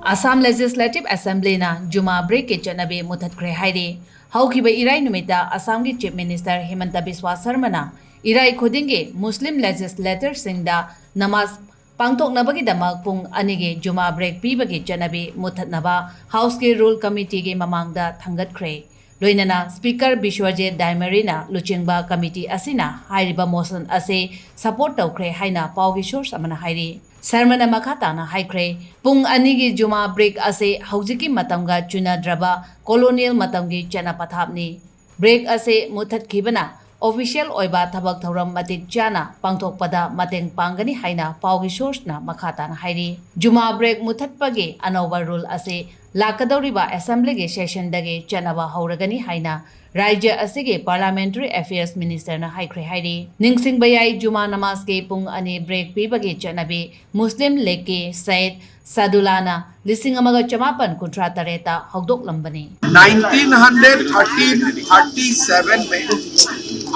Assam Legislative Assembly na Juma break ke chanabe muthatkre hairi haukiba irai numita Assam ki Chief Minister Himanta Biswa Sarma na irai khudinge Muslim legislator singda namaz pangthoknabagi damak pung anige Juma break pibagi chanabe muthatnaba House ke Rule Committee ke mamangda thangatkre loinana Speaker Bishwajit Daimarina Luchingba Committee asina hairiba motion ase support tawkre haina pawgi source amana hairi Sarmana Makatana Haikre, Pung Anigi Juma break ase Haujiki Matamga Chuna Draba, Colonial Matamgi Chana Pathapni. Break ase Mutat Kibana, official Oiba Tabak Tauram Matik Chana, Pangtok Pada Mateng Pangani Haina, Paugi Source-na Makatana Hairi. Juma break Mutat Pagi, Anova rule ase, Lakadoriba Assembly ge session dage Chanaba Hauragani Haina. Raja asige Parliamentary Affairs Minister na haikre hairi. Ningsing bayai Juma namaz ke pung ani break pibagi chanabi Muslim League ke Said Sadulana lising amaga chamapan kuntra tareta hogdok lambani. 1937 में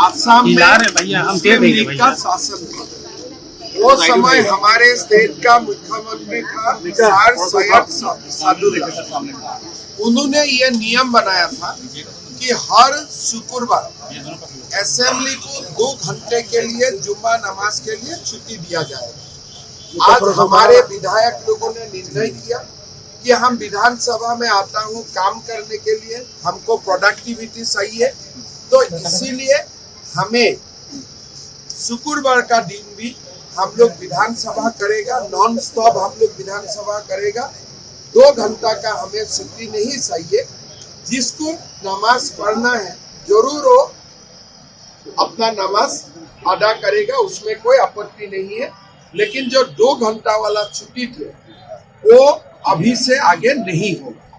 असम में मुस्लिम league का शासन था। वो समय हमारे state का मुख्यमंत्री था सर सैयद सादुल्ला। उन्होंने ये नियम बनाया था कि हर शुक्रवार असेंबली को 2 घंटे के लिए जुम्मा नमाज के लिए छुट्टी दिया जाएगा। आज हमारे विधायक लोगों ने निर्णय किया कि हम विधानसभा में आता हूँ काम करने के लिए, हमको प्रोडक्टिविटी सही है, तो इसीलिए हमें शुक्रवार का दिन भी हम लोग विधानसभा करेगा, नॉन स्टॉप हम लोग विधानसभा करेगा। 2 घंटा का हमें छुट्टी नहीं चाहिए। जिसको नमाज पढ़ना है जरूर वो अपना नमाज अदा करेगा, उसमें कोई आपत्ति नहीं है। लेकिन जो 2 घंटा वाला छुट्टी थे वो अभी से आगे नहीं होगा।